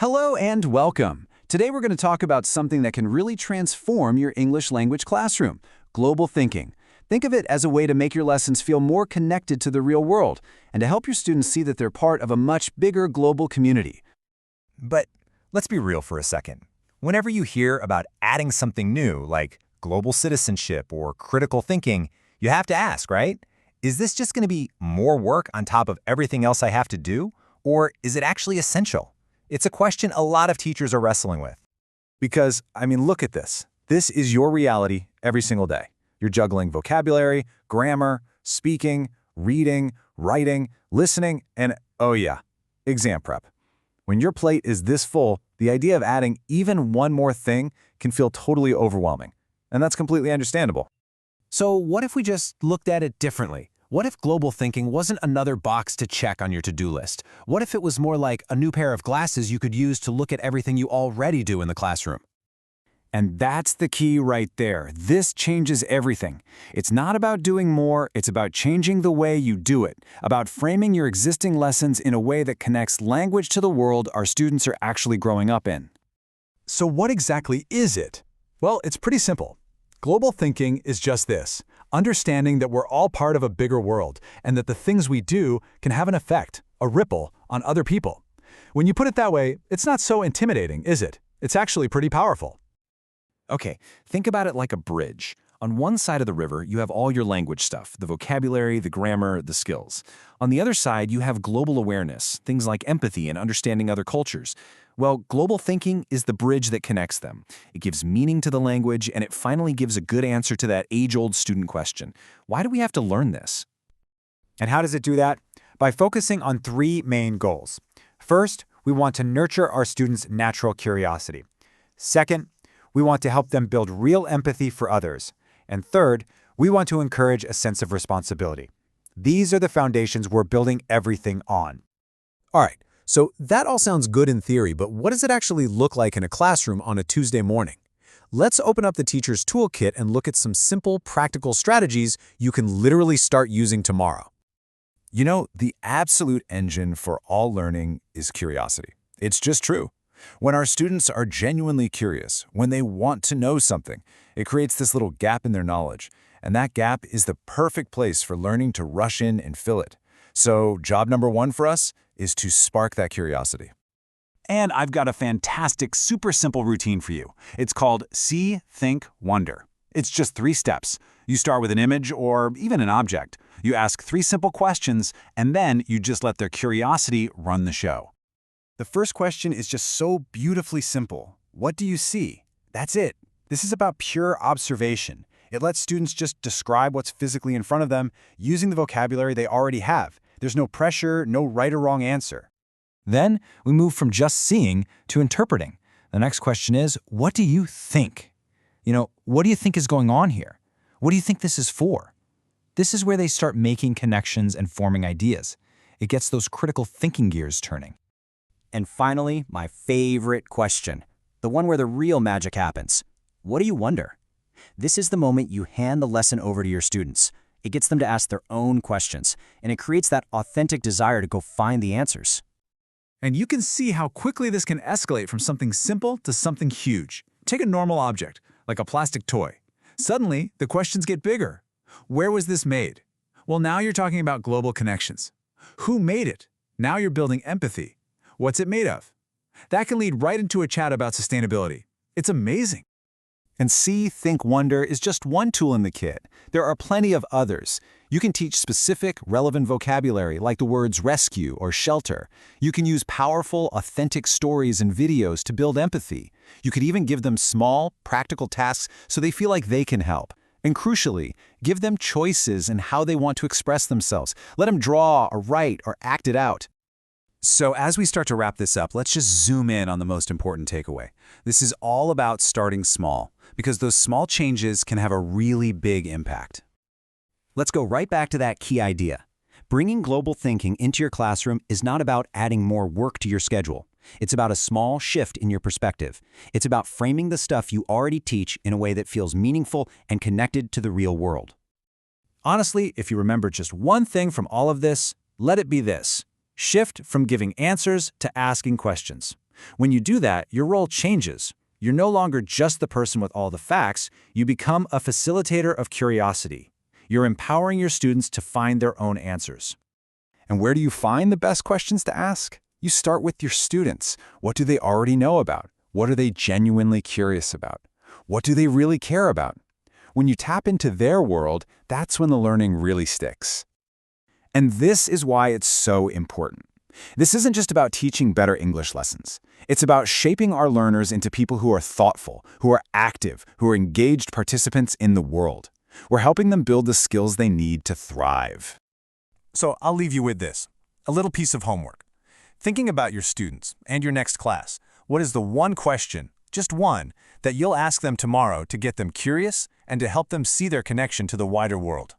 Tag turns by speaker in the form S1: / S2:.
S1: Hello and welcome. Today we're going to talk about something that can really transform your English language classroom, global thinking. Think of it as a way to make your lessons feel more connected to the real world and to help your students see that they're part of a much bigger global community.
S2: But let's be real for a second. Whenever you hear about adding something new, like global citizenship or critical thinking, you have to ask, right? Is this just going to be more work on top of everything else I have to do? Or is it actually essential? It's a question a lot of teachers are wrestling with.
S1: Because, look at this. This is your reality every single day. You're juggling vocabulary, grammar, speaking, reading, writing, listening, and, oh yeah, exam prep. When your plate is this full, the idea of adding even one more thing can feel totally overwhelming. And that's completely understandable.
S3: So what if we just looked at it differently? What if global thinking wasn't another box to check on your to-do list? What if it was more like a new pair of glasses you could use to look at everything you already do in the classroom?
S1: And that's the key right there. This changes everything. It's not about doing more, it's about changing the way you do it, about framing your existing lessons in a way that connects language to the world our students are actually growing up in.
S4: So what exactly is it? Well, it's pretty simple. Global thinking is just this, understanding that we're all part of a bigger world and that the things we do can have an effect, a ripple, on other people. When you put it that way, it's not so intimidating, is it? It's actually pretty powerful.
S3: Okay, think about it like a bridge. On one side of the river, you have all your language stuff, the vocabulary, the grammar, the skills. On the other side, you have global awareness, things like empathy and understanding other cultures. Well, global thinking is the bridge that connects them. It gives meaning to the language, and it finally gives a good answer to that age-old student question. Why do we have to learn this?
S5: And how does it do that? By focusing on three main goals. First, we want to nurture our students' natural curiosity. Second, we want to help them build real empathy for others. And third, we want to encourage a sense of responsibility. These are the foundations we're building everything on.
S4: All right, so that all sounds good in theory, but what does it actually look like in a classroom on a Tuesday morning? Let's open up the teacher's toolkit and look at some simple, practical strategies you can literally start using tomorrow.
S1: You know, the absolute engine for all learning is curiosity. It's just true. When our students are genuinely curious, when they want to know something, it creates this little gap in their knowledge. And that gap is the perfect place for learning to rush in and fill it. So job number one for us is to spark that curiosity. And I've got a fantastic, super simple routine for you. It's called See, Think, Wonder. It's just 3 steps. You start with an image or even an object. You ask 3 simple questions, and then you just let their curiosity run the show. The first question is just so beautifully simple. What do you see? That's it. This is about pure observation. It lets students just describe what's physically in front of them using the vocabulary they already have. There's no pressure, no right or wrong answer.
S3: Then we move from just seeing to interpreting. The next question is, what do you think? What do you think is going on here? What do you think this is for? This is where they start making connections and forming ideas. It gets those critical thinking gears turning.
S6: And finally, my favorite question, the one where the real magic happens. What do you wonder? This is the moment you hand the lesson over to your students. It gets them to ask their own questions, and it creates that authentic desire to go find the answers.
S4: And you can see how quickly this can escalate from something simple to something huge. Take a normal object, like a plastic toy. Suddenly, the questions get bigger. Where was this made? Well, now you're talking about global connections. Who made it? Now you're building empathy. What's it made of? That can lead right into a chat about sustainability. It's amazing.
S1: And See, Think, Wonder is just one tool in the kit. There are plenty of others. You can teach specific, relevant vocabulary like the words rescue or shelter. You can use powerful, authentic stories and videos to build empathy. You could even give them small, practical tasks so they feel like they can help. And crucially, give them choices in how they want to express themselves. Let them draw or write or act it out. So as we start to wrap this up, let's just zoom in on the most important takeaway. This is all about starting small, because those small changes can have a really big impact.
S6: Let's go right back to that key idea. Bringing global thinking into your classroom is not about adding more work to your schedule. It's about a small shift in your perspective. It's about framing the stuff you already teach in a way that feels meaningful and connected to the real world.
S1: Honestly, if you remember just one thing from all of this, let it be this. Shift from giving answers to asking questions.
S4: When you do that, your role changes. You're no longer just the person with all the facts, you become a facilitator of curiosity. You're empowering your students to find their own answers.
S1: And where do you find the best questions to ask? You start with your students. What do they already know about? What are they genuinely curious about? What do they really care about? When you tap into their world, that's when the learning really sticks. And this is why it's so important. This isn't just about teaching better English lessons. It's about shaping our learners into people who are thoughtful, who are active, who are engaged participants in the world. We're helping them build the skills they need to thrive.
S2: So I'll leave you with this, a little piece of homework. Thinking about your students and your next class, what is the one question, just one, that you'll ask them tomorrow to get them curious and to help them see their connection to the wider world?